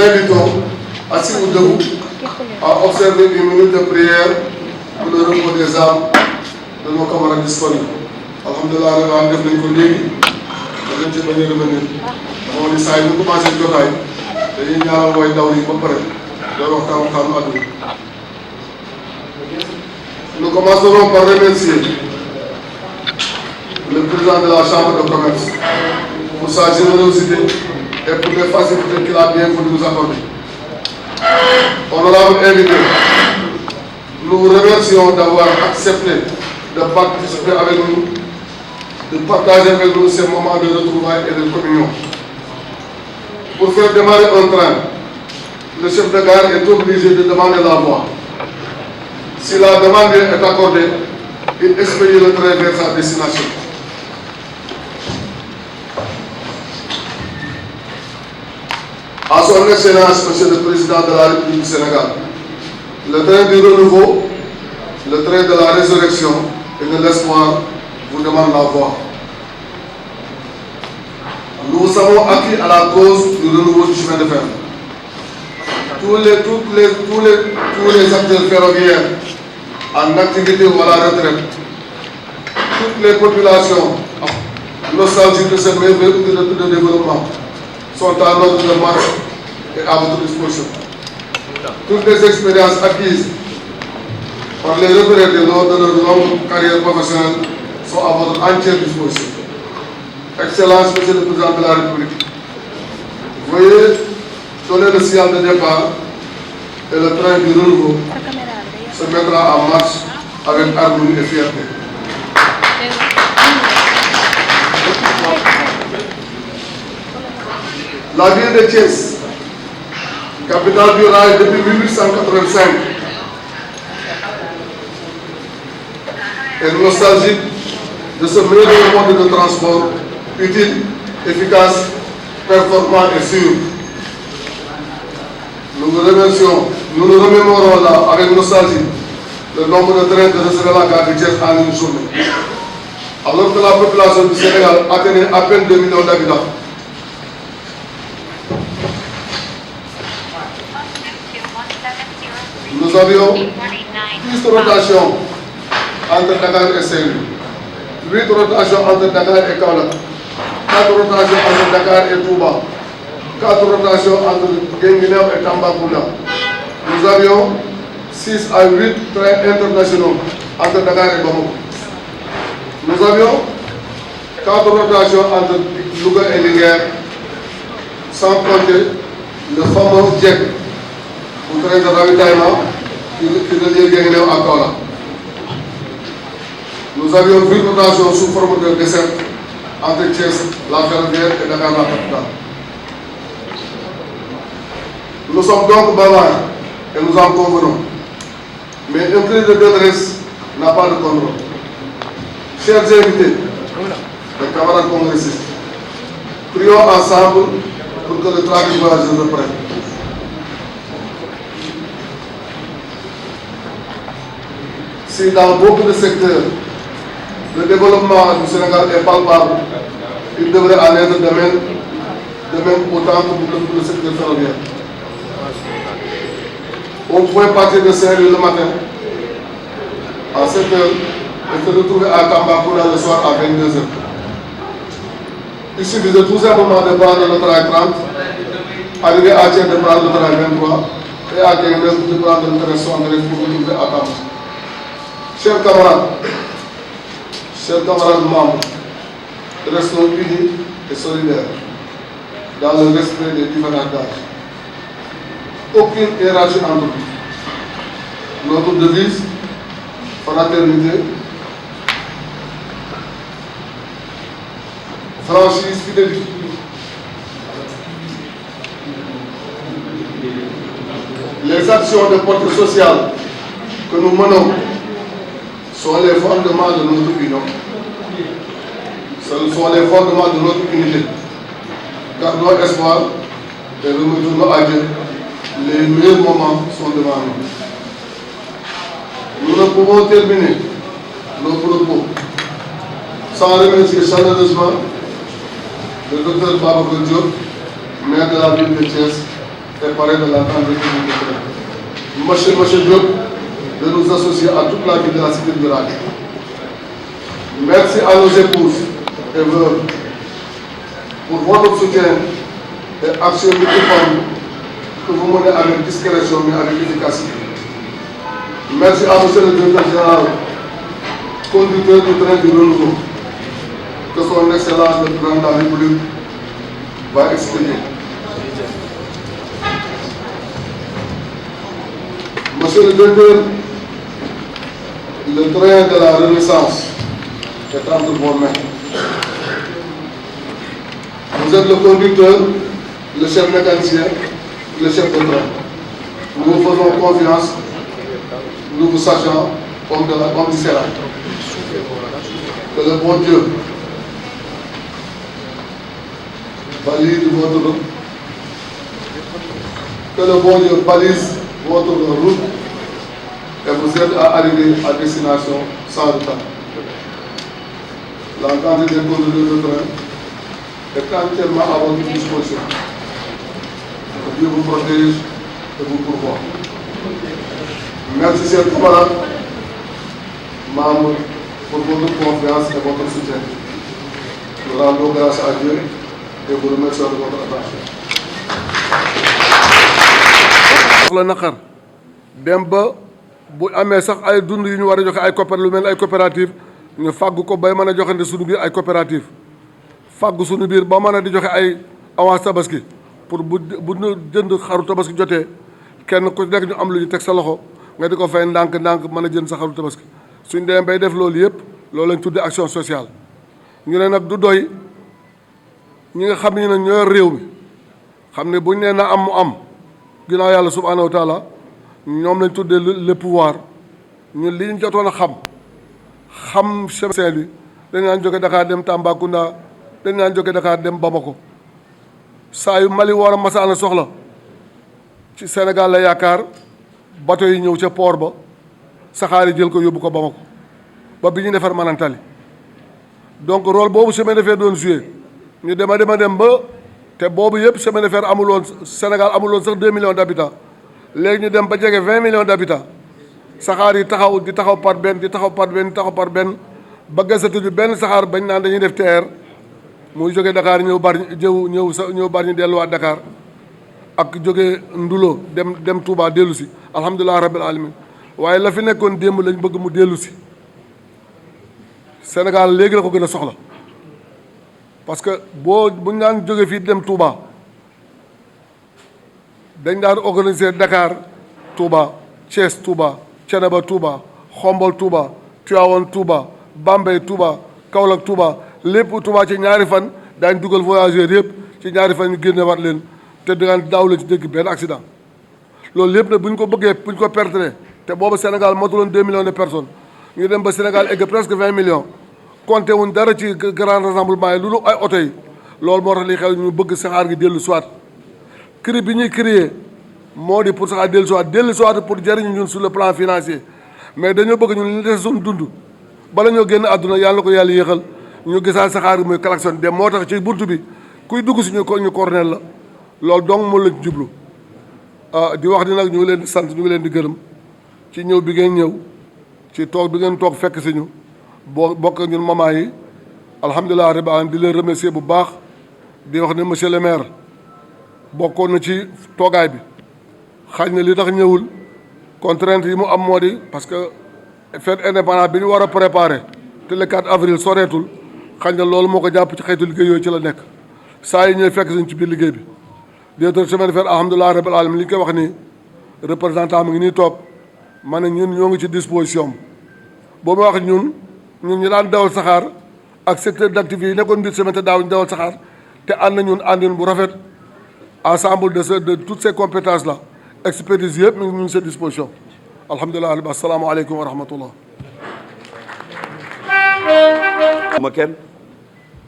invitons, assis ou debout, à observer une minute de prière pour le repos des âmes de nos camarades disponibles. Alhamdulillah, on def nañ ko léegi dañ ci bañ a revenir moo di saa yi ñu commencé jotaay dañuy ñaanal way daw yi ba pare day waxtaanu àdduna. Nous commencerons par remercier le président de la Chambre de commerce pour sa générosité et pour les facilités qu'il a bien voulu nous accorder. Honorable invité, nous vous remercions d'avoir accepté de participer avec nous, de partager avec nous ces moments de retrouvailles et de communion. Pour faire démarrer un train, le chef de gare est obligé de demander la voie. Si la demande est accordée, il expédie le train vers sa destination. À son Excellence, Monsieur le Président de la République du Sénégal, le train du renouveau, le train de la résurrection et de l'espoir vous demande la voie. Nous vous savons acquis à la cause du renouveau du chemin de fer. Tous les acteurs ferroviaires en activité ou à la retraite, toutes les populations nostalgiques de ce merveilleux outil de développement sont à l'ordre de marche et à votre disposition. Toutes les expériences acquises par les retraités lors de leur longue carrière professionnelle sont à votre entière disposition. Excellence, Monsieur le Président de la République, veuillez donner le signal de départ et le train du renouveau se mettra en marche avec harmonie et fierté. La ville de Thiès, capitale du rail depuis 1885, est nostalgique de ce merveilleux mode de transport utile, efficace, performant et sûr. Nous vous remercions, nous nous remémorons là avec nostalgie le nombre de trains de recevoir la gare de Thiès en une journée. Alors que la population du Sénégal atteignait à peine 2 millions d'habitants. Nous avions 10 rotations entre Dakar et Saint-Louis, 8 rotations entre Dakar et Kaolack, 4 rotations entre Dakar et Touba, 4 rotations entre Guinguinéo et Tambacounda. Nous avions 6 à 8 trains internationaux entre Dakar et Bamako. Nous avions 4 rotations entre Louga et Linguère, sans compter le fameux JEC, un train de ravitaillement qui relie Guinguinéo à Kaolack. Nous avions 8 rotations sous forme de dessert entre Thiès, la ferroviaire et Dakar, la capitale. Nous sommes donc bavards et nous en convenons. Mais un cri de détresse n'a pas de contrôle. Chers invités, les camarades congressistes, prions ensemble pour que le trafic voyageur reprenne. Si dans beaucoup de secteurs, le développement du Sénégal est palpable, il devrait en être de même autant que pour le secteur ferroviaire. On pouvait partir de Saint-Louis le matin à 7 h et se retrouver à Tambacounda le soir à 22 h. Il suffisait tout simplement de prendre le train 30, arriver à Thiès de prendre le train 23 et à Guinguinéo de prendre le train 73 pour retrouver à Tamba. Chers camarades membres, restons unis et solidaires dans le respect des différents âges. Aucune hiérarchie entre nous. Notre devise, fraternité, franchise, fidélité. Les actions de portée sociale que nous menons sont les fondements de notre union. Ce sont les fondements de notre unité. Gardons espoir et remettons-nous à Dieu. Les meilleurs moments sont devant nous. Nous ne pouvons terminer nos propos sans remercier chaleureusement le docteur Babacar Diop, maire de la ville de Thiès, et parrain de l'entente république de train. Monsieur Diop, de nous associer à toute la vie de la cité rurale. Merci à nos épouses et veuves pour votre soutien et action multiforme que vous menez avec discrétion mais avec efficacité. Merci à monsieur le directeur général, conducteur du train du renouveau, que son excellence le président de la République va expliquer. Monsieur le directeur, le train de la Renaissance est entre vos mains. Vous êtes le conducteur, le chef mécanicien, le chef de train. Nous vous faisons confiance, nous vous sachons comme du Sénat. Que le bon Dieu balise votre route. Que le bon Dieu balise votre route et vous aide à arriver à destination sans retard. L'entente des conducteurs de train est entièrement à votre disposition. Que Dieu vous protège et vous pourvoie. Merci, chers camarades, membres, pour votre confiance et votre soutien. Nous rendons grâce à Dieu et vous remercions de votre attention. la naqar dem ba bu amee sax ay dund yu ñu war a joxe ay lu mel ay coopérative ñu fàggu ko bay mën a joxante suñu biir ay coopérative fàggu suñu biir ba mën a di joxe ay avance tabaski pour bu jënd xaru tabaski jotee kenn ku nekk ñu am lu ñu teg sa loxo nga di ko fay ndànk-ndànk mën a jënd sa xaru tabaski suñ demee bay def loolu yëpp loolu lañ tuddee action sociale. ñu ne nag du doy ñi nga xam ne ñoo yor réew mi xam ne buñ nee na am mu am ginnaaw yàlla subhaanahu wa taala ñoom lañ tuddee le pouvoir ñun li ñu jotoon a xam chemin bi dañ naan jóge Dakar dem Tambacounda dañ naan jóge Dakar dem Bamako saa yu Mali war a masaana soxla ci Sénégal la yaakaar bateau yi ñëw ca port ba saxaar yi jël ko yóbbu ko Bamako ba bi ñu defar Manantali donc rôle boobu chemin de fer doon joué ñu dem ba te boobu yëpp chemin de fer amuloon Sénégal amuloon sax 2 millions d'habitants léegi ñu dem ba jege 20 millions d'habitants saxaar yi taxaw di taxaw par benn di taxaw par benn di taxaw par benn ba gasatuñu benn saxaar bañ naan dañuy def TER muy jóge Dakar ñëw bari ñu delluwaat Dakar ak jóge Ndulo dem Touba dellu si alhamdulilah rabbil alamin waaye la fi nekkoon démb lañ bëgg mu dellu si Sénégal léegi la ko gën a soxla parce que buñ daan jóge fii dem Touba dañ daan organiser Dakar Touba Thiès Touba Thiénaba Touba Xombol Touba Tivaouane Touba Bambey Touba Kaolack Touba lépp Touba ci ñaari fan daañ dugal voyageurs yëpp ci ñaari fan ñu génne waat leen te dingaan daaw la ci dégg benn accident loolu lépp nag bu ñu ko bëggee bu ñu ko perdre te boobu Sénégal matuloon 2 millions de personnes ñu dem ba Sénégal egg presque 20 millions compté wuñ dara ci grand rassemblement yi lu ay oto yi loolu moo tax li xew ñu bëgg saxaar gi dellu soit cri bi ñuy crier moo di pour saxaar dellu soit pour jëriñu ñun sur le plan financier mais dañoo bëgg ñun li des suñu dund bala ñoo génn àdduna yàlla ko yàlla yéexal ñu gisaat saxaar gi muy klaxon dem moo tax ci buntu bi kuy dugg si ñu cornel la loolu donc moo la jublu di wax ni nag ñu ngi leen di sant ñu ngi leen di gërëm ci ñëw bi ngeen ñëw ci toog bi ngeen toog fekk si ñu bokk ñun maman yi alhamdulilah rabbil alamin di leen remercier bu baax di wax ne monsieur le maire bokkoon na ci toogaay bi xaaj na li tax ñëwul contrainte yi mu am moo di parce que fête indépendance bi ñu war a préparer te le 4 avril soreetul xañ na loolu moo ko jàpp ci xeetu liggéey yooyu ci la nekk saa yi ñooy fekk suñ ci biir liggéey bi directeur chemin de fer alhamdulilah rabbil alamin li ñu koy wax ni représentant mu ngi nii toog ma ne ñun ñoo ngi ci disposition boo ma wax ñun ñu daan dawal saxaar ak secteur d'activité yi nekkoon biir chemin te daaw ñu dawal saxaar te ànd na ñun àndin bu rafet ensemble de toutes ces compétences là expertise yëpp ñu ngi seen disposition alhamdulilah asalaamaaleykum wa rahmatullah.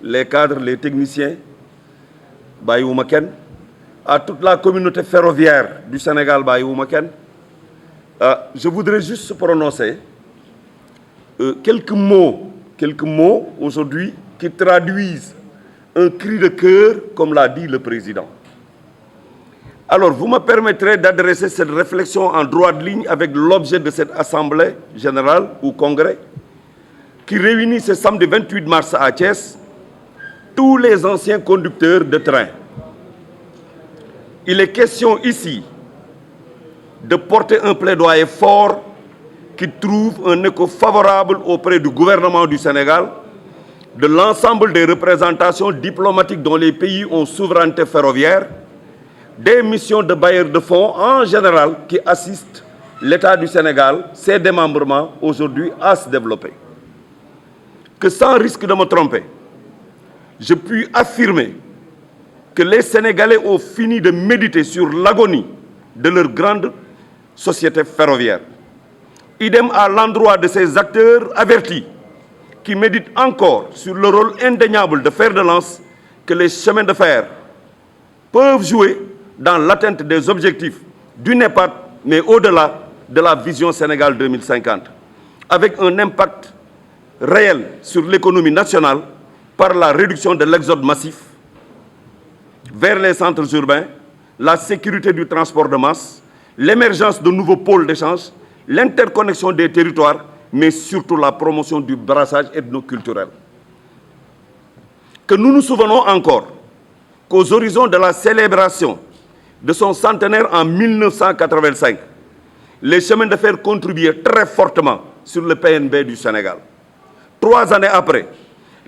Les cadres, les techniciens, bàyyiwuma kenn à toute la communauté ferroviaire du Sénégal bàyyiwuma kenn je voudrais juste se prononcer quelques mots aujourd'hui qui traduisent un cri de cœur comme l'a dit le président. Alors, vous me permettrez d'adresser cette réflexion en droite ligne avec l'objet de cette Assemblée générale ou congrès qui réunit ce samedi 28 mars à Thiès tous les anciens conducteurs de train. Il est question ici de porter un plaidoyer fort qui trouve un écho favorable auprès du gouvernement du Sénégal, de l'ensemble des représentations diplomatiques dont les pays ont souveraineté ferroviaire, des missions de bailleurs de fonds en général qui assistent l'État du Sénégal, ses démembrements aujourd'hui à se développer. Que sans risque de me tromper, je puis affirmer que les Sénégalais ont fini de méditer sur l'agonie de leur grande société ferroviaire. Idem à l'endroit de ces acteurs avertis qui méditent encore sur le rôle indéniable de fer de lance que les chemins de fer peuvent jouer dans l'atteinte des objectifs du NEPAD, mais au-delà de la vision Sénégal 2050, avec un impact réel sur l'économie nationale par la réduction de l'exode massif vers les centres urbains, la sécurité du transport de masse, l'émergence de nouveaux pôles d'échange, l'interconnexion des territoires, mais surtout la promotion du brassage ethnoculturel. Que nous nous souvenons encore qu'aux horizons de la célébration de son centenaire en 1985, les chemins de fer contribuaient très fortement sur le PNB du Sénégal. 3 années après,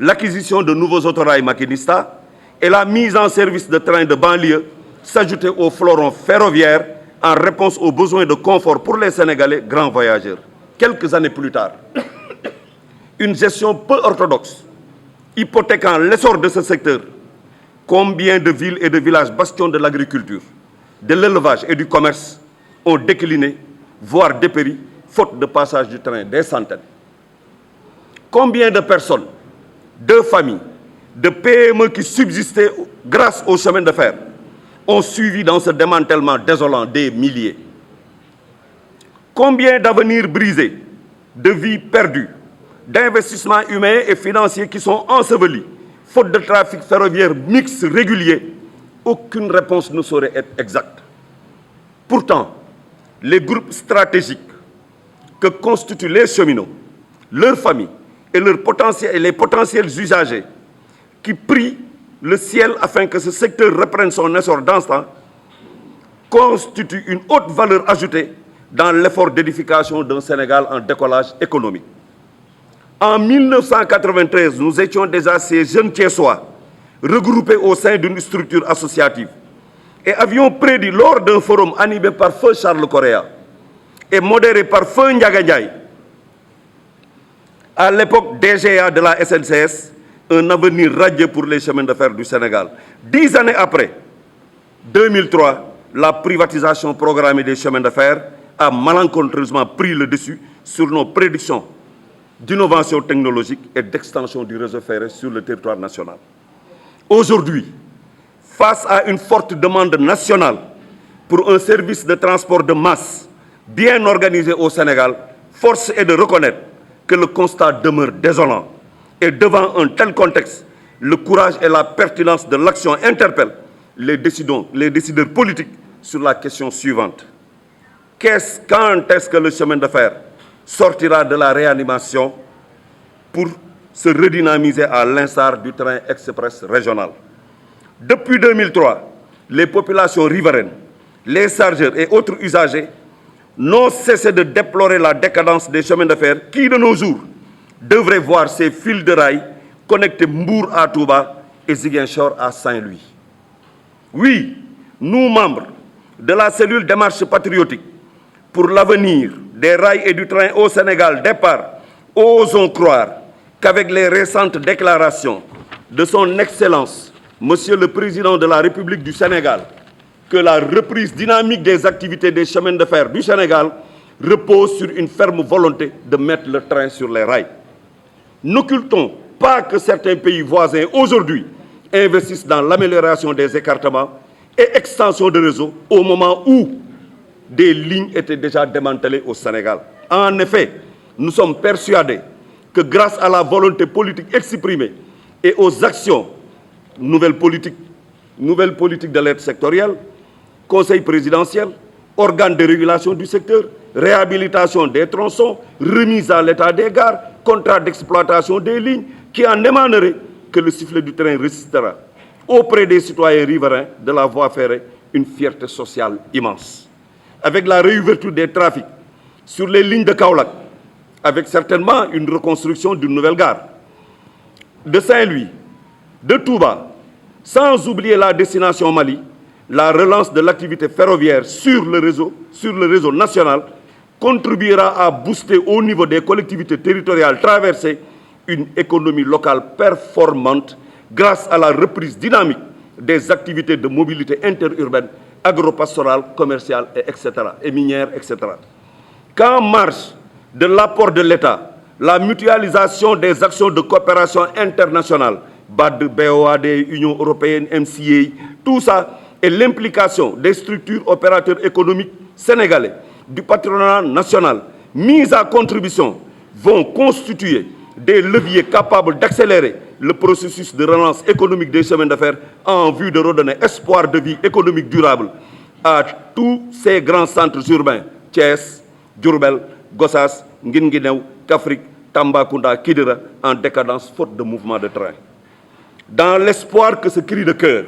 l'acquisition de nouveaux autorails maquinistas et la mise en service de trains de banlieue s'ajoutaient au fleuron ferroviaire en réponse aux besoins de confort pour les Sénégalais grands voyageurs. Quelques années plus tard, une gestion peu orthodoxe, hypothéquant l'essor de ce secteur, combien de villes et de villages bastions de l'agriculture, de l'élevage et du commerce ont décliné, voire dépéri, faute de passage du train, des centaines. Combien de personnes, de familles, de PME qui subsistaient grâce au chemin de fer ont suivi dans ce démantèlement désolant des milliers. Combien d'avenirs brisés, de vies perdues, d'investissements humains et financiers qui sont ensevelis, faute de trafic ferroviaire mixte régulier, aucune réponse ne saurait être exacte. Pourtant, les groupes stratégiques que constituent les cheminots, leurs familles et les potentiels usagers qui prient le ciel afin que ce secteur reprenne son essor d'instant, constituent une haute valeur ajoutée dans l'effort d'édification d'un Sénégal en décollage économique. En 1993, nous étions déjà ces jeunes Thiessois regroupés au sein d'une structure associative et avions prédit lors d'un forum animé par Feu Charles Correa et modéré par Feu Ndiaga Ndiaye, à l'époque DGA de la SNCS, un avenir radieux pour les chemins de fer du Sénégal. 10 années après, 2003, la privatisation programmée des chemins de fer a malencontreusement pris le dessus sur nos prédictions d'innovation technologique et d'extension du réseau ferré sur le territoire national. Aujourd'hui, face à une forte demande nationale pour un service de transport de masse bien organisé au Sénégal, force est de reconnaître que le constat demeure désolant. Et devant un tel contexte, le courage et la pertinence de l'action interpellent les décideurs politiques sur la question suivante. Quand est-ce que le chemin de fer sortira de la réanimation pour se redynamiser à l'instar du train express régional? Depuis 2003, les populations riveraines, les chargeurs et autres usagers n'ont cessé de déplorer la décadence des chemins de fer qui, de nos jours, devraient voir ces fils de rail connecter Mbour à Touba et Ziguinchor à Saint-Louis. Oui, nous, membres de la cellule démarche patriotique pour l'avenir des rails et du train au Sénégal, départ, osons croire qu'avec les récentes déclarations de son Excellence, Monsieur le Président de la République du Sénégal, que la reprise dynamique des activités des chemins de fer du Sénégal repose sur une ferme volonté de mettre le train sur les rails. N'occultons pas que certains pays voisins aujourd'hui investissent dans l'amélioration des écartements et extension de réseau au moment où des lignes étaient déjà démantelées au Sénégal. En effet, nous sommes persuadés que grâce à la volonté politique exprimée et aux actions nouvelles politiques de l'aide sectorielle, conseil présidentiel, organe de régulation du secteur, réhabilitation des tronçons, remise à l'état des gares, contrat d'exploitation des lignes, qui en émanerait que le sifflet du train résistera auprès des citoyens riverains de la voie ferrée une fierté sociale immense. Avec la réouverture des trafics sur les lignes de Kaolack, avec certainement une reconstruction d'une nouvelle gare, de Saint-Louis, de Touba, sans oublier la destination Mali, la relance de l'activité ferroviaire sur le réseau national contribuera à booster au niveau des collectivités territoriales traversées une économie locale performante grâce à la reprise dynamique des activités de mobilité interurbaine, agropastorale, commerciale, etc., et minière, etc. Qu'en marge de l'apport de l'État, la mutualisation des actions de coopération internationale, BAD, BOAD, Union européenne, MCA, tout ça, et l'implication des structures opérateurs économiques sénégalais, du patronat national, mis à contribution, vont constituer des leviers capables d'accélérer le processus de relance économique des chemins de fer en vue de redonner espoir de vie économique durable à tous ces grands centres urbains, Thiès, Diourbel, Gossas, Guinguinéo, Kaffrine, Tambacounda, Kidira, en décadence faute de mouvement de train. Dans l'espoir que ce cri de cœur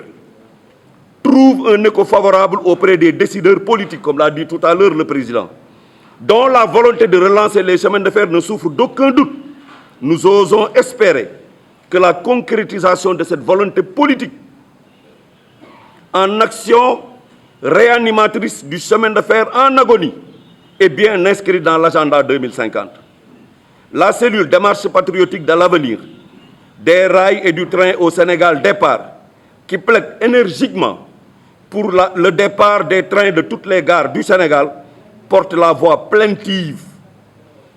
trouve un écho favorable auprès des décideurs politiques, comme l'a dit tout à l'heure le président, dont la volonté de relancer les chemins de fer ne souffre d'aucun doute, nous osons espérer que la concrétisation de cette volonté politique en action réanimatrice du chemin de fer en agonie est bien inscrite dans l'agenda 2050. La cellule démarche patriotique de l'avenir des rails et du train au Sénégal départ, qui plaide énergiquement pour le départ des trains de toutes les gares du Sénégal, porte la voix plaintive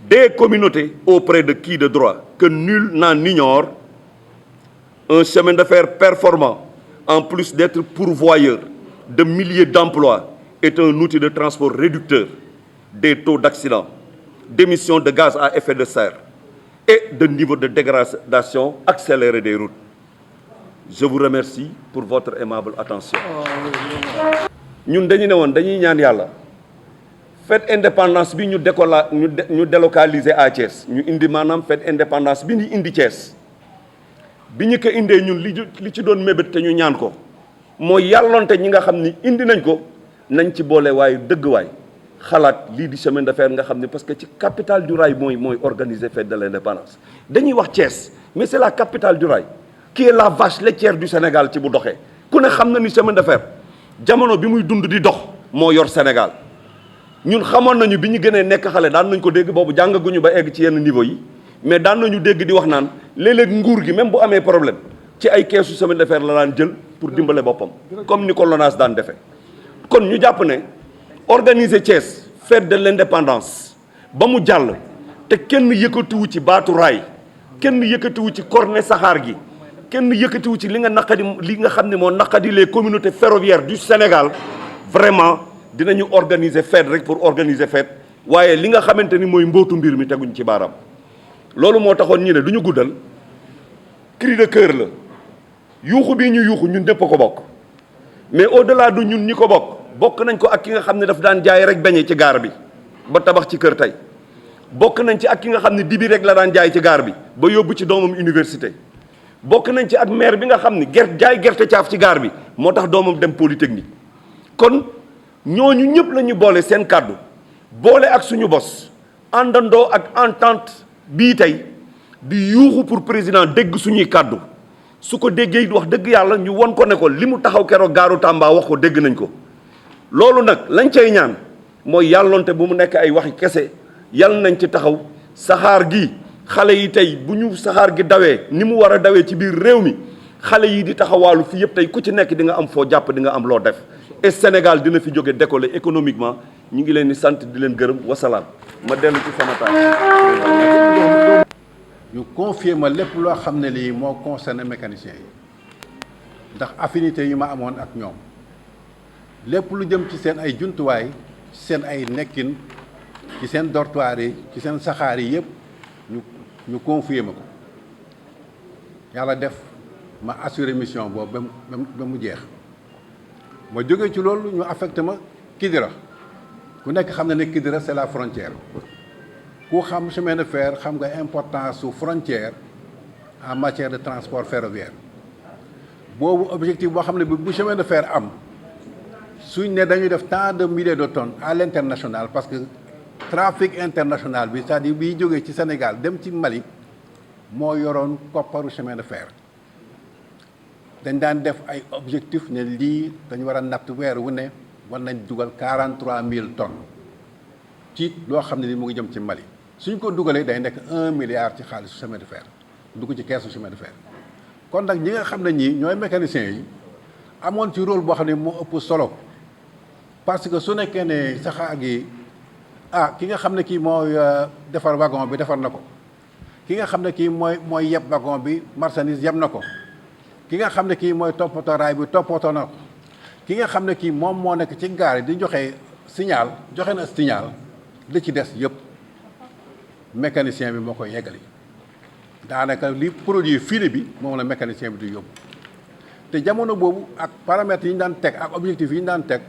des communautés auprès de qui de droit, que nul n'en ignore. Un chemin de fer performant, en plus d'être pourvoyeur de milliers d'emplois, est un outil de transport réducteur des taux d'accident, d'émissions de gaz à effet de serre et de niveau de dégradation accéléré des routes. Je vous remercie pour votre aimable attention. Ñun dañu ne woon dañuy ñaan yàlla fête indépendance bi ñu délocaliser à Thiès ñu indi maanaam fête indépendance bi ñu indi Thiès bi ñu ko indee ñun li ci doon mébét te ñu ñaan ko mooy yàllonte ñi nga xam ni indi nañ ko nañ ci boole waaye dëgg waay xalaat lii di chemin de fer nga xam ne parce que ci capitale du rail mooy organiser fête de l'indépendance dañuy wax Thiès mais c'est la capitale du rail qui est la vache laitière du Sénégal ci bu doxee ku ne xam na ni chemin de fer jamono bi muy dund di dox moo yor Sénégal ñun xamoon nañu bi ñu gënee nekk xale daan nañ ko dégg boobu jàngaguñu ba egg ci yenn niveau yi mais daan nañu dégg di wax naan léeg-léeg nguur gi même bu amee problème ci ay keesu chemin de fer la daan jël pour dimbale boppam comme ni ko LONASE daan defee kon ñu jàpp ne organiser Thiès fête de l'indépendance ba mu jàll te kenn yëkkatiwu ci baatu raay kenn yëkkatiwu ci corne saxaar gi kenn yëkkatiwu ci li nga xam ne moo naqadi les communautés ferroviaires du Sénégal vraiment dinañu organiser fête rek pour organiser fête waaye li nga xamante ni mooy mbootu mbir mi teguñ ci baaraam loolu moo taxoon ñu ne du ñu guddal cri de cœur la yuuxu bii ñu yuuxu ñun ñëpp a ko bokk mais au-delà du ñun ñi ko bokk nañ ko ak ki nga xam ne daf daan jaay rek beñe ci gaar bi ba tabax ci kër tey bokk nañ ci ak ki nga xam ne dibi rek la daan jaay ci gaar bi ba yóbbu ci doomam université bokk nañ ci ak maire bi nga xam ne jaay gerte caaf ci gaar bi moo tax doomam dem polytechnique kon ñooñu ñëpp la ñu boole seen kàddu boole ak suñu bos àndandoo ak entente bii tey di yuuxu pour président dégg suñuy kàddu su ko déggee wax dëgg yàlla ñu won ko ne ko li mu taxaw keroog gaaru Tamba wax ko dégg nañ ko loolu nag lañ cay ñaan mooy yàllonte bu mu nekk ay waxi kese yàlla nañ ci taxaw saxaar gi xale yi tey bu ñu saxaar gi dawee ni mu war a dawee ci biir réew mi xale yi di taxawaalu fii yëpp tey ku ci nekk di nga am foo jàpp di nga am loo def et Sénégal dina fi jóge décoller économiquement ñu ngi leen di sant di leen gërëm wasalaam ma dellu ci sama taal. ñu confier ma lépp loo xam ne lii moo concerné mécaniciens yi ndax affinité yi ma amoon ak ñoom lépp lu jëm ci seen ay jumtuwaay ci seen ay nekkin ci seen dortoir yi ci seen saxaar yi yëpp ñu confier ma ko yàlla def ma assurer mission boobu ba mu jeex ma jógee ci loolu ñu affecté ma Kidira ku nekk xam na ne Kidira c'est la frontière ku xam chemin de fer xam nga importance su frontière en matière de transport ferroviaire boobu objectif boo xam ne bu chemin de fer am suñ ne dañuy def tant de milliers de tonnes à l'international parce que trafic international bi c'est-à-dire biy jógee ci Sénégal dem ci Mali moo yoroon kopparu chemin de fer dañ daan def ay objectif ne lii dañu war a natt weer wu ne war nañ dugal 43 000 tonnes ci loo xam ne ni mu ngi jëm ci Mali suñ ko dugalee day nekk 1 milliard ci xaalisu chemin de fer dugg ci keesu chemin de fer kon nag ñi nga xam ne ñii ñooy mécaniciens yi amoon ci rôle boo xam ne moo ëpp solo parce que su nekkee ne saxaar gi ki nga xam ne kii mooy defar wagon bi defar na ko ki nga xam ne kii mooy yeb wagon bi marchandise yeb na ko ki nga xam ne kii mooy toppatoo raay bi toppatoo na ko ki nga xam ne kii moom moo nekk ci gaar di joxe signal joxe na signal li ci des yëpp mécanicien bi moo koy yeggali daanaka li produit fini bi moom la mécanicien bi di yóbbu te jamono boobu ak paramètres yi ñu daan teg ak objectifs yi ñu daan teg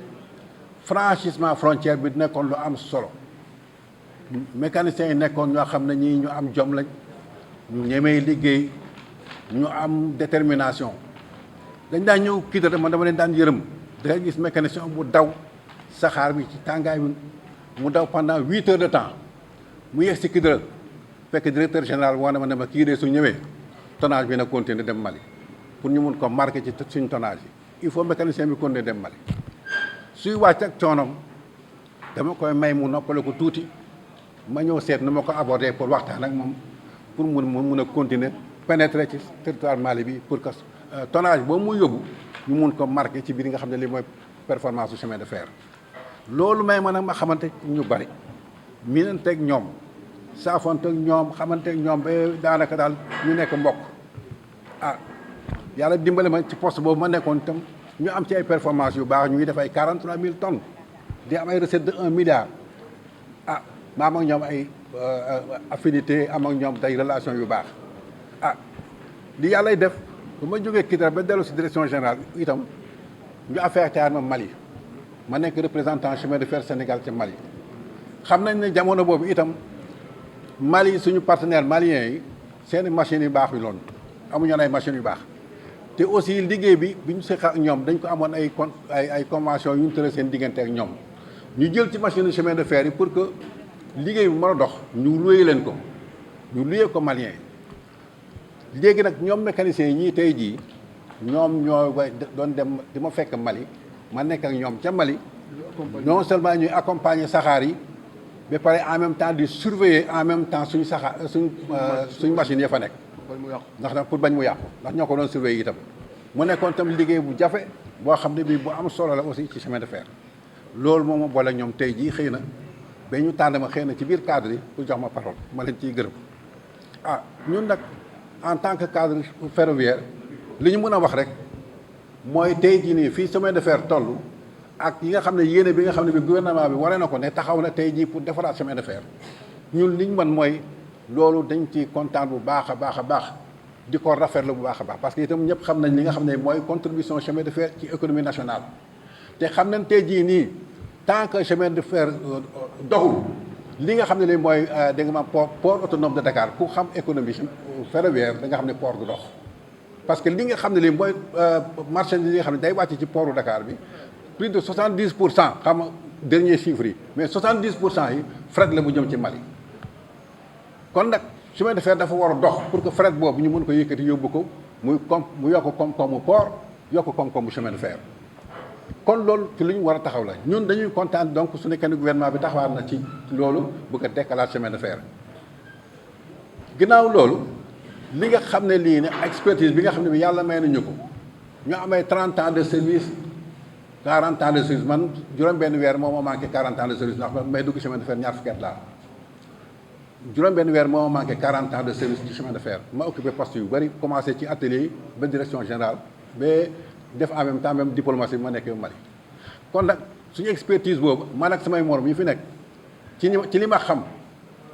franchissement frontière bi nekkoon lu am solo mécaniciens yi nekkoon ñoo xam ne ñii ñu am jom lañ ñu ñemee liggéey ñu am détermination dañ daan ñëw Kidira man dama leen daan yërëm da ngay gis mécanicien bu daw saxaar bi ci tàngaay bi mu daw pendant 8 heures de temps mu yegg si Kidira fekk directeur général woo na ma ne ma kii de su ñëwee tonnage bi na continuer dem Mali pour ñu mun ko marqué ci suñ tonnage yi il faut mécanicien bi continuer dem Mali suy wàcc ak coonoom dama koy may mu noppale ko tuuti ma ñëw seet nu ma ko aborder pour waxtaan ak moom pour mun a continuer pénétrer ci territoire Mali bi pour que tonnage boobu muy yóbbu ñu mun ko marqué ci biir nga xam ne lii mooy performance du chemin de fer loolu may man nag ma xamante ñu bari miinanteeg ñoom saafonteeg ñoom xamanteeg ñoom ba daanaka daal ñu nekk mbokk yàlla dimbale ma ci poste boobu ma nekkoon itam ñu am ci ay performance yu baax ñu ngi def ay 43 000 tonnes di am ay recette de 1 milliard ma am ak ñoom ay affinité am ak ñoom day relation yu baax li yàllay def bu ma jógee Kidira ba dellu si direction générale itam ñu affecté ma Mali ma nekk représentant chemin de fer Sénégal ci Mali xam nañ ne jamono boobu itam Mali suñu partenaire malien yi seeni machines yu baax yu loon amuñu ay machines yu baax te aussi liggéey bi ñu seq ak ñoom dañ ko amoon ay convention yu ñu tëral seen diggante ak ñoom ñu jël ci machine chemin de fer yi pour que liggéey bi mën a dox ñu loué leen ko ñu loué ko malien yi léegi nag ñoom mécaniciens yi ñii tey jii ñoom ñoo doon dem di ma fekk Mali ma nekk ak ñoom ca Mali non seulement ñuy accompagner saxaar yi ba pare en même temps di surveiller en même temps suñu saxaar suñ machines ya fa nekk ndax pour bañ mu yàqu ndax ñoo ko doon surveiller itam mu nekkoon tam liggéey bu jafe boo xam ne bii bu am solo la aussi ci chemin de fer loolu moom ma boole ñoom tey jii xëy na ba ñu tànn ma xëy na ci biir cadre yi pour jox ma parole ma leen ciy gërëm ñun nag en tant que cadre ferroviaire li ñu mën a wax rek mooy tey jii nii fii chemin de fer toll ak yi nga xam ne yéene bi nga xam ne bi gouvernement bi waree na ko ne taxaw na tey jii pour defaraat chemin de fer ñun li ñu mën mooy loolu dañ ci kontaan bu baax a baax a baax di ko rafetlu bu baax a baax parce que itam ñëpp xam nañ li nga xam ne mooy contribution chemin de fer ci économie nationale te xam nañ tey jii nii tant que chemin de fer doxul li nga xam ne li mooy da nga ma port autonome de Dakar ku xam économie ferroviaire da nga xam ne port du dox parce que li nga xam ne li mooy marchandise yi nga xam ne day wàcc ci portu Dakar bi plus de 70% xam nga dernier chiffre yi mais 70% yi fret la bu jëm ci Mali kon nag chemin de fer dafa war a dox pour que fret boobu ñu mën ko yëkkati yóbbu ko mu yokk koom-koomu port yokk koom-koomu chemin de fer kon loolu ci lu ñu war a taxaw la ñun dañuy kontaan donc su nekkee ne gouvernement bi taxawaat na ci loolu bëgg a dekkalaat chemin de fer ginnaaw loolu li nga xam ne lii ne expertise bi nga xam ne bi yàlla may nañu ko ñu amee 30 ans de service 40 ans de service man juróom-benn weer moo ma manqué 40 ans de service ndax may dugg chemin de fer ñaar fukki at laa juróom-benn weer moo ma manqué 40 ans de service ci chemin de fer ma occupé poste yu bëri commencé ci atelier yi ba direction générale ba def en même temps même diplomatie bi ma nekkee Mali kon nag suñu expertise boobu man ak samay morom yi fi nekk ci li ma xam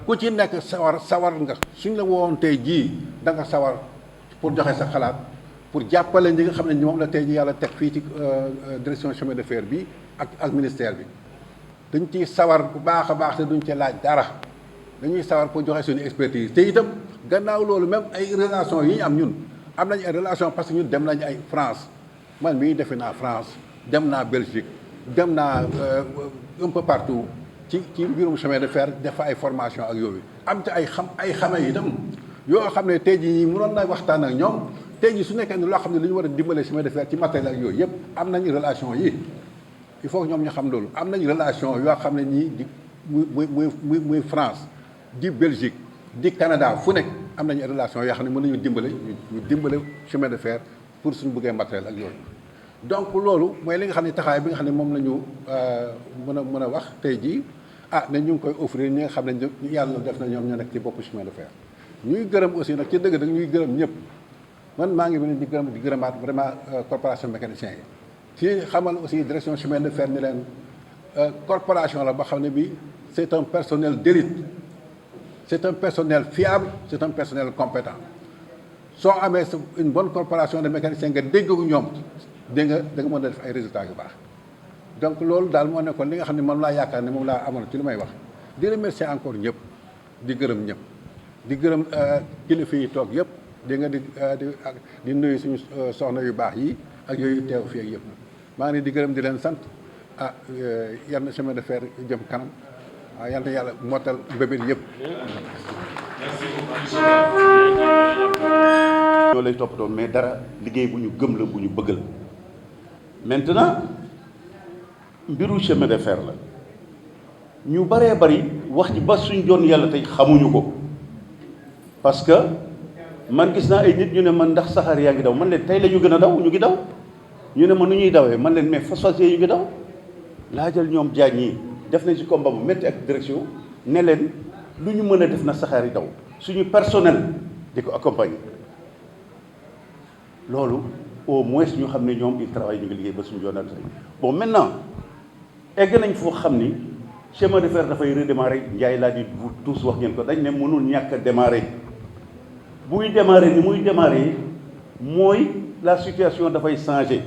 ku ci nekk sawar nga suñ la woon tey jii da nga sawar pour joxe sa xalaat pour jàppale ñi nga xam ne moom la tey ji yàlla teg fii ci direction chemin de fer bi ak ministère bi dañ ciy sawar bu baax a baax te duñ ci laaj dara dañuy sawar pour joxe suñu expertise te itam gannaaw loolu même ay relation yi ñu am ñun am nañu ay relation parce que ñun dem nañu ay France man mii defe naa France dem naa Belgique dem naa un peu partout ci mbirum chemin de fer def ay formation ak yooyu am ci ay xame itam yoo xam ne tey jii mënoon na waxtaan ak ñoom tey jii su nekkee ne loo xam ne lu ñu war a dimbale chemin de fer ci matériel ak yooyu yëpp am nañu relation yi il faut que ñoom ñu xam loolu am nañu relation yoo xam ne ñii di muy France di Belgique di Canada fu nekk am nañu relation yoo xam ne mën nañu dimbale chemin de fer pour suñu bëggee matériel ak yooyu donc loolu mooy li nga xam ne taxawaay bi nga xam ne moom la ñu mën a wax tey jii ne ñu ngi koy offrir ñi nga xam ne yàlla def na ñoom ñoo nekk ci boppu chemin de fer ñuy gërëm aussi nag ci dëgg-dëgg ñuy gërëm ñëpp man maa ngi mën di gërëmaat vraiment corporation mécanicien yi ci xamal aussi direction chemin de fer ni leen corporation la ba xam ne bi c'est un personnel d'élite c'est un personnel fiable c'est un personnel compétent soo amee une bonne corporation de mécaniciens nga dégg ak ñoom da nga mën a def ay résultats yu baax donc loolu daal moo nekkoon li nga xam ne moom laa yaakaar ne moom laa amoon ci li may wax di remercier encore ñëpp di gërëm ñëpp di gërëm kilifa yi toog yëpp di nga di nuyu suñu soxna yu baax yi ak yooyu teew fii ak yëpp maa ngi di gërëm di leen sant yal na chemin de fer jëm kanam yal na yàlla mottal mbébét yëpp. ñoo lay toppatoo mais dara liggéey bu ñu gëm la bu ñu bëgg la maintenant mbiru chemin de fer la ñu bëree bëri wax ji ba suñ doon yàlla tey xamuñu ko parce que man gis naa ay nit ñu ne man ndax saxaar yaa ngi daw man leen tey la ñu gën a daw ñu ngi daw ñu ne man nu ñuy dawee man leen mais passager yu ngi daw laajal ñoom jaañ yi def nañ ci combat bu métti ak direction ne leen lu ñu mën a def na saxaar yi daw suñu personnel di ko accompagner loolu au moins ñu xam ne ñoom il travaille ñu ngi liggéey ba suñu yoonal tey bon maintenant egg nañ foo xam ni chemin de fer dafay redémarrer Ndiaye laa di vous tous wax ngeen ko dañ ne mënul ñàkk a démarrer buy démarrer ni muy démarrer mooy la situation dafay changer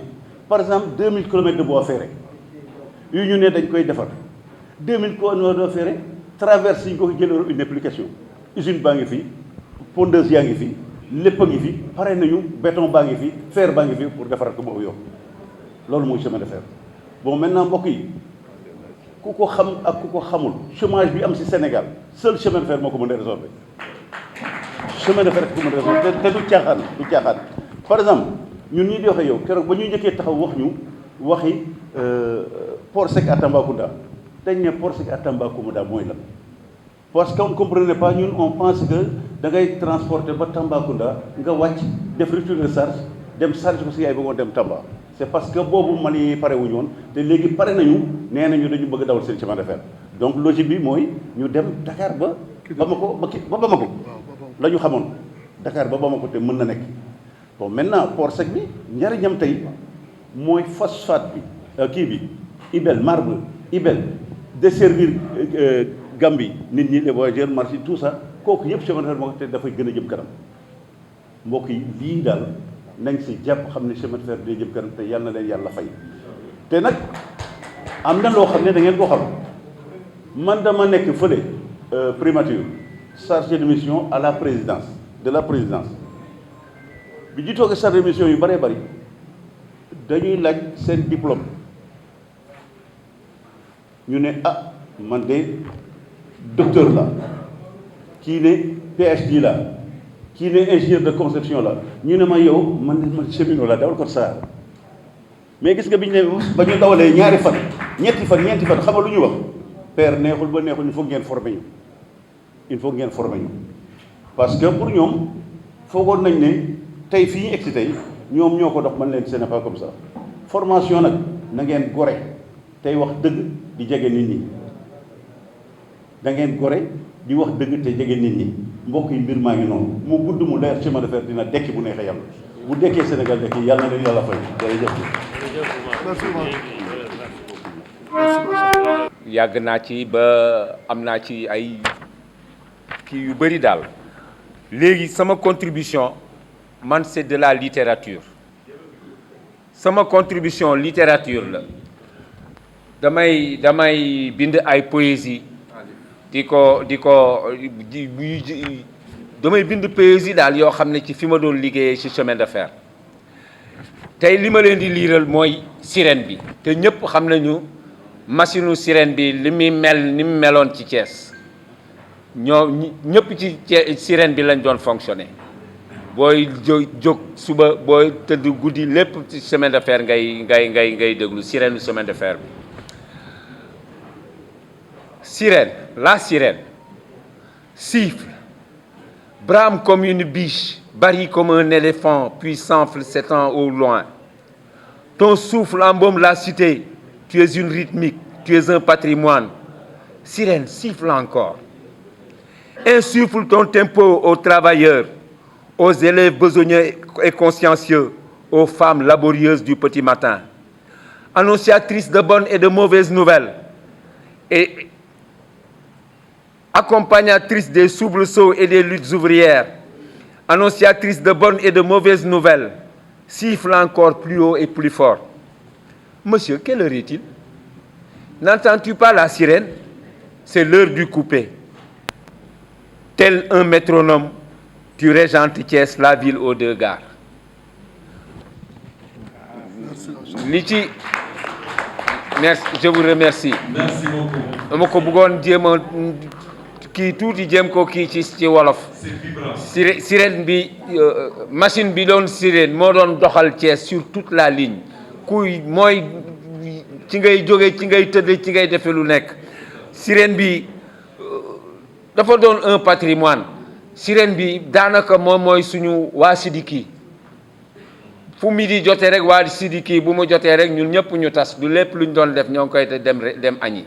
par exemple 2000 kilomètres de voie ferrée yu ñu ne dañ koy defar 2000 kilomètres de voie ferrée traverse yi ñu ko jëloo une application usine baa ngi fi pondeuse yaa ngi fi lépp a ngi fi pare nañu béton baa ngi fi fer baa ngi fi pour defaral ko boobu yoon loolu mooy chemin de fer bon maintenant mbokk yi ku ko xam ak ku ko xamul chômage bi am ci Sénégal seul chemin de fer moo ko mën a résorber chemin de fer ko mën a résorber te du caaxaan par exemple ñun ñii di waxe yow keroog ba ñu njëkkee taxaw wax ñu waxi port sec à Tambacounda dañ ne port sec à Tambacounda mooy lan parce qu'on ne comprenait pas ñun on pense que da ngay transporter ba Tambacounda nga wàcc def rupture de charge dem charge ko si yaay bëggoon dem Tamba c'est parce que boobu Mali pare wuñu woon te léegi pare nañu nee nañu dañu bëgg dawal seen chemin de fer donc logique bi mooy ñu dem Dakar ba Bamako ba Bamako la ñu xamoon Dakar ba Bamako te mën na nekk bon maintenant port sec bi njariñam tey mooy phosphate bi kii bi Ibel marbre Ibel desservir Gambie nit ñi les voyageurs marché tout ça kooku yëpp chemin de fer moo ko te dafay gën a jëm kanam mbokk yi lii daal nañ si jàpp xam ne chemin de fer day jëm kanam te yàlla na leen yàlla fay te nag am na loo xam ne da ngeen ko xam man dama nekk fële primature chargé de mission à la présidence de la présidence bi ñu toogee chargé de mission yu bëree bëri dañuy laaj seen diplôme ñu ne man de docteur la kii ne PhD la kii ne ingénieur de conception la ñu ne ma yow man cheminot la dawal ko saar mais gis nga bi ñu ne ba ñu dawalee ñaari fan ñeenti fan xam nga lu ñu wax père neexul ba neexul il faut ngeen former ñu il faut ngeen former ñu parce que pour ñoom foogoon nañ ne tey fii ñu egsi tey ñoom ñoo ko dox man leen ce n'est pas comme ça formation nag na ngeen gore tey wax dëgg di jege nit ñi da ngeen gore di wax dëgg te jege nit ñi mbokk yi mbir maa ngi noonu mu gudd mu leer chemin de fer dina dekki bu neexee yàlla bu dekkee Sénégal dekki yàlla na leen yàlla fay yàgg naa ci ba am naa ci ay kii yu bëri daal léegi sama contribution man c'est de la littérature sama contribution littérature la damay bind ay poésie damay bind poésie daal yoo xam ne ci fi ma doon liggéeyee ci chemin de fer tey li ma leen di liiral mooy sirène bi te ñëpp xam nañu machine sirène bi li muy mel ni mu meloon ci Thiès ñoo ñëpp ci sirène bi lañ doon fonctionner booy jóg suba booy tëdd guddi lépp ci chemin de fer ngay déglu sirène chemin de fer bi. Sirène, la sirène siffle, brame comme une biche, barille comme un éléphant, puis s'enfle s'étend au loin. Ton souffle embaume la cité, tu es une rythmique, tu es un patrimoine. Sirène, siffle encore. Insuffle ton tempo aux travailleurs, aux élèves besogneux et consciencieux, aux femmes laborieuses du petit matin. Annonciatrice de bonnes et de mauvaises nouvelles, et accompagnatrice des soubresauts et des luttes ouvrières, annonciatrice de bonnes et de mauvaises nouvelles, siffle encore plus haut et plus fort. Monsieur, quelle heure est-il? N'entends-tu pas la sirène? C'est l'heure du coupé. Tel un métronome, tu régentes Thiès, la ville aux deux gares. Merci, je vous remercie. Merci beaucoup. dama ko bëggoon jéem a kii tuuti jéem ko kii ci wolof. C'est vibrant. Sirène bi machine bi doon sirène moo doon doxal Thiès sur toute la ligne kuy mooy ci ngay jóge ci ngay tëdd ci ngay defe lu nekk. Sirène bi dafa doon un patrimoine. Sirène bi daanaka moom mooy suñu waa Sidiki fu midi jotee rek waa Sidiki bu mu jotee rek ñun ñëpp ñu tas du lépp luñ doon def ñoo ngi koy dem añi.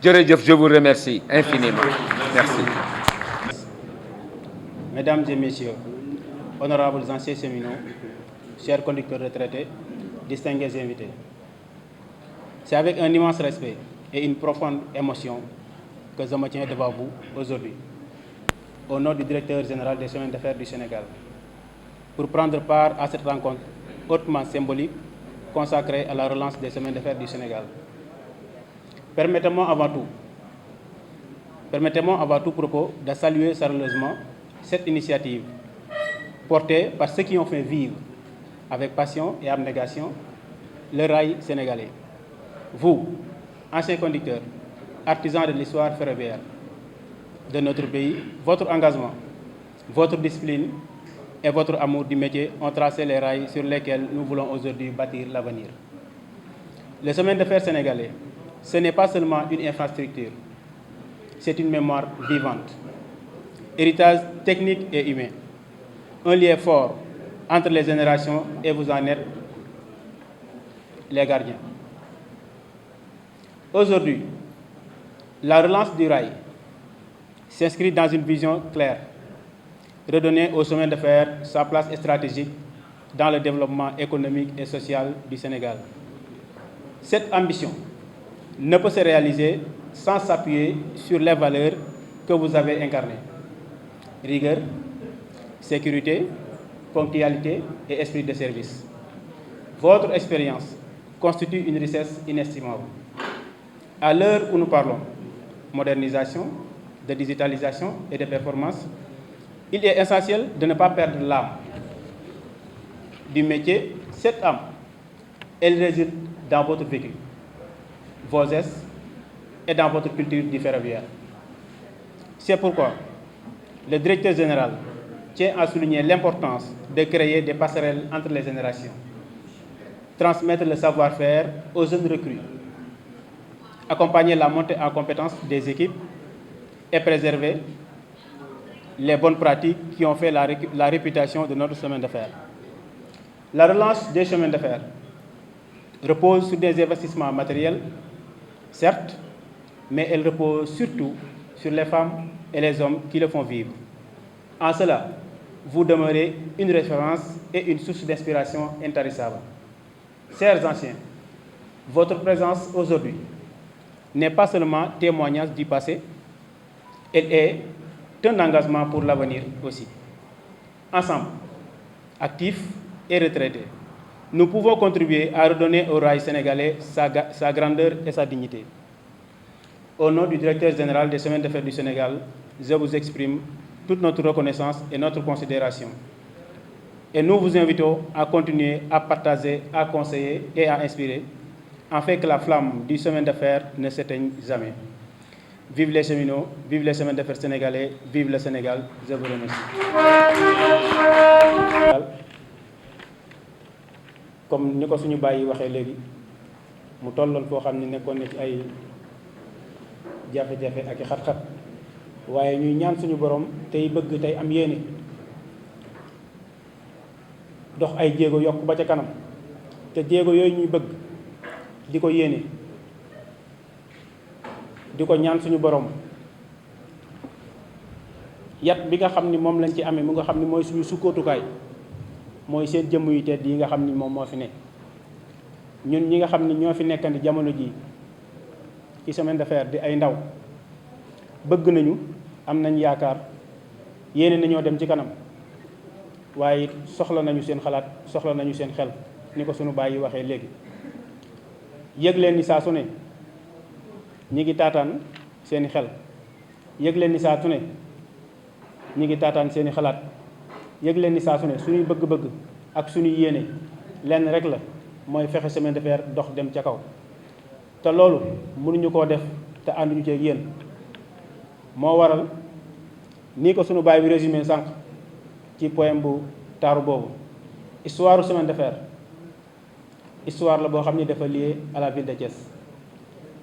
Jërëjëf, je vous remercie infiniment. Merci. Mesdames et messieurs, honorables anciens cheminots, chers conducteurs retraités, distingués invités, c'est avec un immense respect et une profonde émotion que je me tiens devant vous aujourd'hui, au nom du directeur général des chemins de fer du Sénégal, pour prendre part à cette rencontre hautement symbolique consacrée à la relance des chemins de fer du Sénégal. Permettez-moi avant tout propos de saluer chaleureusement cette initiative portée par ceux qui ont fait vivre avec passion et abnégation le rail sénégalais. Vous, anciens conducteurs, artisans de l'histoire ferroviaire de notre pays, votre engagement, votre discipline et votre amour du métier ont tracé les rails sur lesquels nous voulons aujourd'hui bâtir l'avenir. Le chemin de fer sénégalais, ce n'est pas seulement une infrastructure, c'est une mémoire vivante, héritage technique et humain, un lien fort entre les générations et vous en êtes les gardiens. Aujourd'hui, la relance du rail s'inscrit dans une vision claire, redonner au chemin de fer sa place stratégique dans le développement économique et social du Sénégal. Cette ambition ne peut se réaliser sans s'appuyer sur les valeurs que vous avez incarnées. Rigueur, sécurité, ponctualité et esprit de service. Votre expérience constitue une richesse inestimable. À l'heure où nous parlons, modernisation, de digitalisation et de performance, il est essentiel de ne pas perdre l'âme du métier. Cette âme, elle réside dans votre vécu, vos gestes et dans votre culture du ferroviaire. C'est pourquoi le directeur général tient à souligner l'importance de créer des passerelles entre les générations, transmettre le savoir-faire aux jeunes recrues, accompagner la montée en compétences des équipes et préserver les bonnes pratiques qui ont fait la réputation de notre chemin de fer. La relance des chemins de fer repose sur des investissements matériels, certes, mais elle repose surtout sur les femmes et les hommes qui le font vivre. En cela, vous demeurez une référence et une source d'inspiration intarissable. Chers anciens, votre présence aujourd'hui n'est pas seulement témoignage du passé, elle est un engagement pour l'avenir aussi. Ensemble, actifs et retraités, nous pouvons contribuer à redonner au rail sénégalais sa grandeur et sa dignité. Au nom du directeur général des chemins de fer du Sénégal, je vous exprime toute notre reconnaissance et notre considération. Et nous vous invitons à continuer à partager, à conseiller et à inspirer, afin que la flamme du chemin de fer ne s'éteigne jamais. Vive les cheminots, vive les chemins de fer sénégalais, vive le Sénégal. Je vous remercie. Comme ni ko suñu bàyyi waxee léegi mu tolloon foo xam ne nekkoon na ci ay jafe-jafe ak i xat-xat waaye ñuy ñaan suñu borom tey bëgg tey am yéene dox ay jéego yokk ba ca kanam te jéego yooyu ñuy bëgg di ko yéene di ko ñaan suñu borom yat bi nga xam ni moom lañ ci amee mu nga xam ni mooy suñu sukkootukaay mooy seen jëmm yu tedd yi nga xam ni moom moo fi ne ñun ñi nga xam ni ñoo fi nekkandi jamono ji ci chemin de fer di ay ndaw bëgg nañu am nañ yaakaar yéene nañoo dem ci kanam waaye soxla nañu seen xalaat soxla nañu seen xel ni ko sunu baay yi waxee léegi yëg leen ni saa su ne ñi ngi taataan seeni xel yëg leen ni saa su ne ñi ngi taataan seeni xalaat yëg leen ni saa su ne suñuy bëgg-bëgg ak suñuy yéene lenn rek la mooy fexe chemin de fer dox dem ca kaw te loolu mënuñu koo def te ànduñu ci ak yéen moo waral nii ko sunu baay bi résumé sànq ci poème bu taaru boobu histoire chemin de fer histoire la boo xam ni dafa lié à la ville de Thiès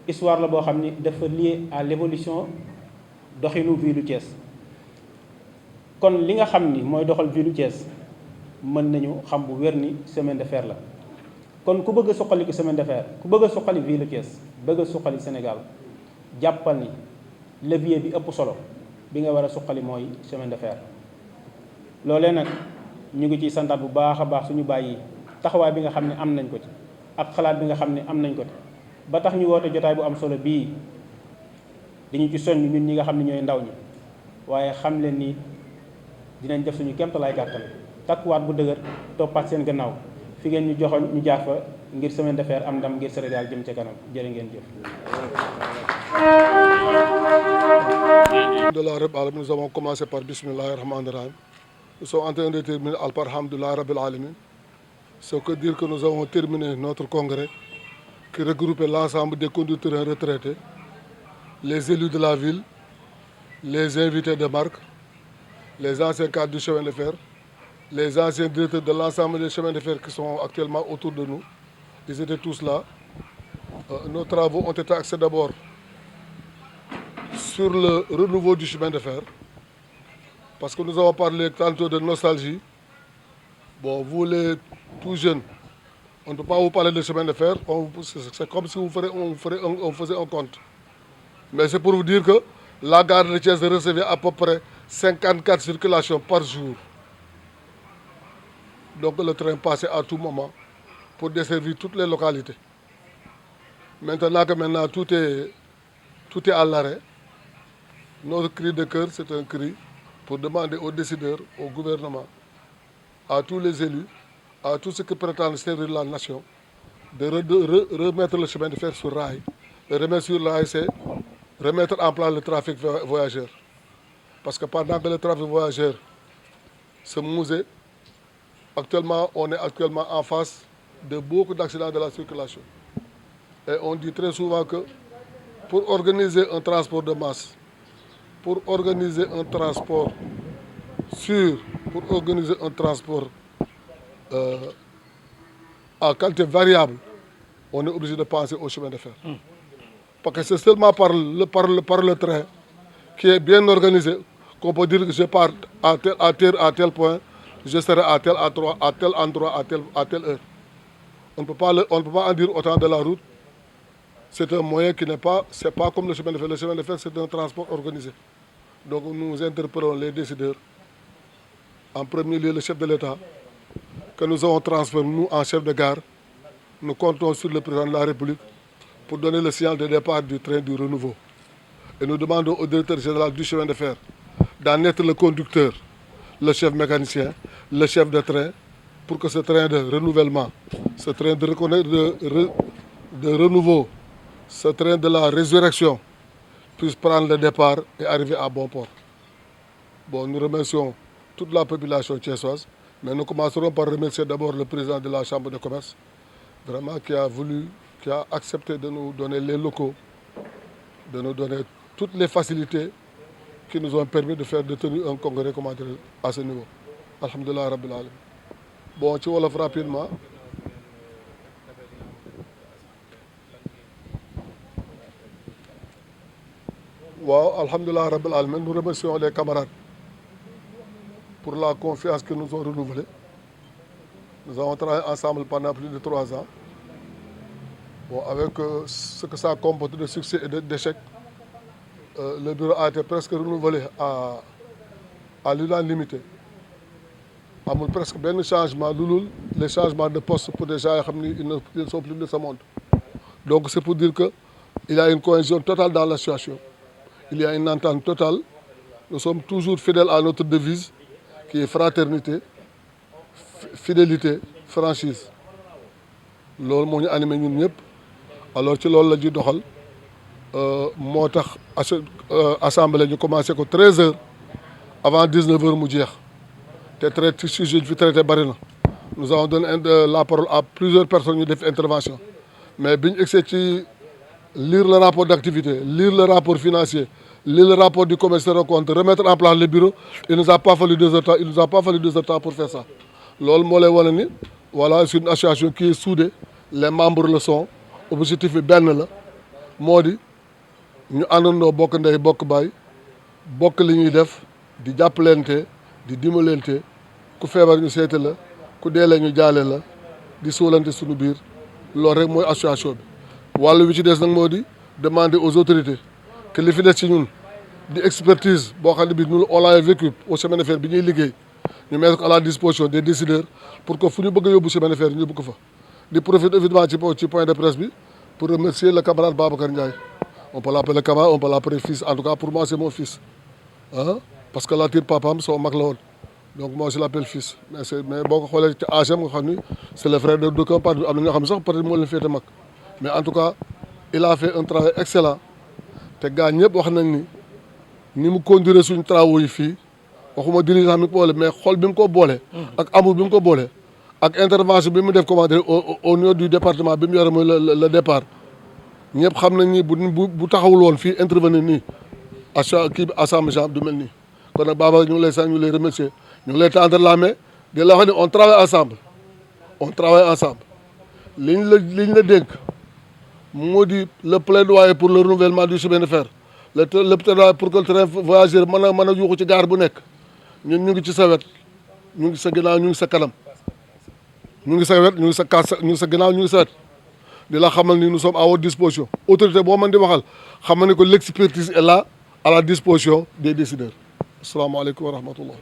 histoire la boo xam ni dafa lié à l'évolution doxinu ville du Thiès kon li nga xam ni mooy doxal ville du Thiès mën nañu xam bu wér ni chemin de fer la kon ku bëgg a suqali ko chemin de fer ku bëgg a suqali ville du Thiès bëgg a suqali Sénégal jàppal ni levier bi ëpp solo bi nga war a suqali mooy chemin de fer loolee nag ñu ngi ciy santaat bu baax a baax suñu bàyyi taxawaay bi nga xam ne am nañ ko ci ak xalaat bi nga xam ne am nañ ko ci ba tax ñu woote jotaay bu am solo bii dañu ci soññ ñun ñi nga xam ne ñooy ndaw ñi waaye xam leen ni dinañ def suñu kéemtalaay kàttan takkuwaat bu dëgër toppaat seen gannaaw fi ngeen ñu joxoon ñu jaar fa ngir chemin de fer am ndam ngir Sénégal jëm ca kanam jërë ngeen jëf. Alhamdulillah Rabbil Alamin, nous avons commencé par Bismillahir Rahmanir Rahim. Nous sommes en train de terminer Alhamdulillah Rabbil Alamin. Ce que dire que nous avons terminé notre congrès qui regroupait l'ensemble des conducteurs retraités, les élus de la ville, les invités de marque, les anciens cadres du chemin de fer, les anciens directeurs de l'ensemble des chemins de fer qui sont actuellement autour de nous. Ils étaient tous là. Nos travaux ont été axés d'abord sur le renouveau du chemin de fer, parce que nous avons parlé tantôt de nostalgie. Bon, vous les tout jeunes, on ne peut pas vous parler de chemin de fer, c'est comme si on faisait un compte. Mais c'est pour vous dire que la gare de Thiès recevait à peu près 54 circulations par jour. Donc le train passait à tout moment pour desservir toutes les localités. Maintenant que tout est à l'arrêt, notre cri de cœur, c'est un cri pour demander aux décideurs, au gouvernement, à tous les élus, à tous ceux qui prétendent servir la nation, de remettre le chemin de fer sur rail. Le remettre sur rail, c'est remettre en place le trafic voyageur. Parce que pendant que le trafic voyageur se mousait, actuellement, on est actuellement en face de beaucoup d'accidents de la circulation. Et on dit très souvent que pour organiser un transport de masse, pour organiser un transport sûr, pour organiser un transport à qualité variable, on est obligé de penser au chemin de fer. Parce que c'est seulement par le train qui est bien organisé qu'on peut dire que je pars à tel point, je serai à tel endroit, à telle heure. On ne peut pas en dire autant de la route. C'est un moyen qui n'est pas, c'est pas comme le chemin de fer. Le chemin de fer, c'est un transport organisé. Donc nous interpellons les décideurs, en premier lieu le chef de l'État, que nous avons transféré nous en chef de gare. Nous comptons sur le président de la République pour donner le signal de départ du train du renouveau. Et nous demandons au directeur général du chemin de fer d'en être le conducteur, le chef mécanicien, le chef de train pour que ce train de renouvellement, ce train de renouveau, ce train de la résurrection puisse prendre le départ et arriver à bon port. Bon, nous remercions toute la population thiessoise, mais nous commencerons par remercier d'abord le président de la Chambre de commerce, vraiment qui a accepté de nous donner les locaux, de nous donner toutes les facilités qui nous ont permis de faire de tenir un congrès à ce niveau. Alhamdulillah Rabbil Alamin. Bon, ci wolof rapidement. Wow, Alhamdulillah Rabbil Alamin, nous remercions les camarades pour la confiance qu'ils nous ont renouvelée. Nous avons travaillé ensemble pendant plus de 3 ans. Bon, avec ce que ça comporte de succès et d'échecs, le bureau a été presque renouvelé à l'unanimité. Il y a presque un changement, les changements de poste pour des gens qui ne sont plus de ce monde. Donc c'est pour dire qu'il y a une cohésion totale dans l'association. Il y a une entente totale. Nous sommes toujours fidèles à notre devise qui est fraternité, fidélité, franchise. C'est ce qui nous anime ñun ñëpp. Alors ci loolu la ñuy doxal moo tax assemblée ñu commencé ko 13h avant 19h mu jeex te traité sujet fi traité bari na. Nous avons donné la parole à plusieurs personnes ñu def intervention mais biñu egsee ci lire le rapport d'activité, lire le rapport financier, lire le rapport du commerce de compte, remettre en place le bureau, il nous a pas fallu 2 heures de temps, il nous a pas fallu 2 heures de temps pour faire ça. Loolu moo lay wane ni voilà, c'est une association qui est soudée, les membres le sont. Objectif bi benn la moo di ñu àndandoo bokk ndey bokk baay bokk li ñuy def di jàppalante di dimbalante ku feebar ñu seeti la ku deelee ñu jaale la di suulante suñu biir loolu rek mooy association bi. wàllu wi ci des nag moo di demander aux autorités que li fi des ci ñun di expertise boo xam ne bi ñun on l'a vécu au chemin de fer bi ñuy liggéey ñu mettre ko à la disposition des décideurs pour que fu ñu bëgg a yóbbu chemin de fer ñu yóbbu ko fa. Je profite évidemment du point de presse pour remercier le camarade Babacar Ndiaye. On peut l'appeler camarade, on peut l'appeler fils. En tout cas, pour moi, c'est mon fils. Hein? Parce que la tire papa, c'est mag la woon. Donc moi, je l'appelle fils. Mais bon, c'est le frère de d'aucuns, peut-être moo leen féete mag. Mais en tout cas, il a fait un travail excellent. Te gars ñëpp wax nañ ni mu conduire suñu travaux yi fii waxuma dirigeant mi ko boole mais xol bi mu ko boole. ak amour bi mu ko boole. ak intervention bi mu def commandé au niveau du département bi mu yore mooy le départ ñëpp xam nañ ni bu taxawul woon fii intervenir nii kii bi assemblée générale du mel nii kon nag Baba ñu ngi lay sant ñu lay remercier ñu ngi lay tendre la main di la wax ni on travaille ensemble liñ la dénk moo di le plaidoyer pour le renouvellement du chemin de fer le plaidoyer pour que le train voyageur mën a yuuxu ci gare bu nekk ñun ñu ngi ci sa wet ñu ngi sa ginnaaw ñu ngi sa kanam ñu ngi sa wet ñu ngi sa kaas ñu ngi sa ginnaaw ñu ngi sa wet di la xamal ni nous sommes à votre disposition autorité boo mën di waxal xamal ni que l'expertise est là à la disposition des décideurs asalaamaaleykum wa rahmatullah.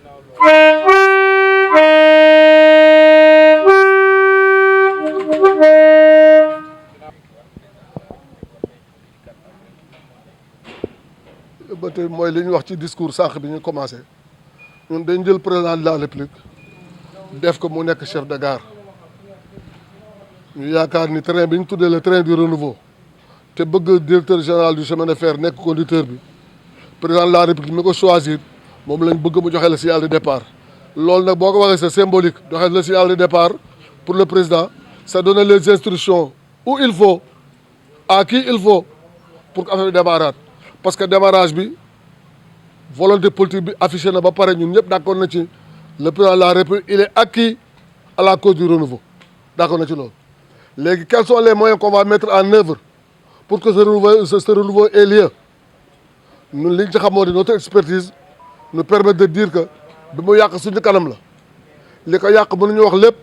ba tey mooy li ñu wax ci discours sànq bi ñu commencé ñun dañ jël président de la République def ko mu nekk chef de gare. ñu yaakaar ni train bi ñu tuddee le train du renouveau te bëgg directeur général du chemin de fer nekk conducteur bi président de la république mi ko choisir moom lañ bëgg mu joxe le signal de départ. loolu nag boo ko waxee c'est symbolique joxe le signal de départ pour le président c'est donner les instructions où il faut à qui il faut pour que affaire bi démarraat parce que démarrage bi volonté politique bi affiché na ba pare ñun ñëpp d'accord na ci le président de la république il est acquis à la cause du renouveau d'accord na ci loolu. Léegi quels sont les moyens qu'on va mettre en œuvre pour que ce renouveau ait lieu ñun li ñu ci xamoo di notre expertise nous permet de dire que bi mu yàq suñu kanam la li ko yàq mënuñu wax lépp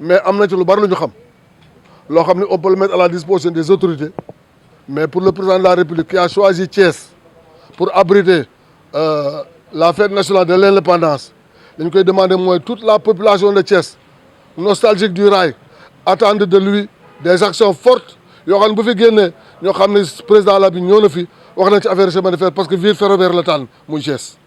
mais am na ci lu bari lu ñu xam loo xam ne on peut le mettre à la disposition des autorités mais pour le président de la République qui a choisi Thiès pour abriter la fête nationale de l'indépendance li ñu koy demander mooy toute la population de Thiès nostalgique du rail attendre de lui des actions fortes yoo xam ne bu fi génnee ñoo xam ne président la bi ñëw na fi wax nañ ci affaire chemin de fer parce que ville ferroviaire la tànn muy Thiès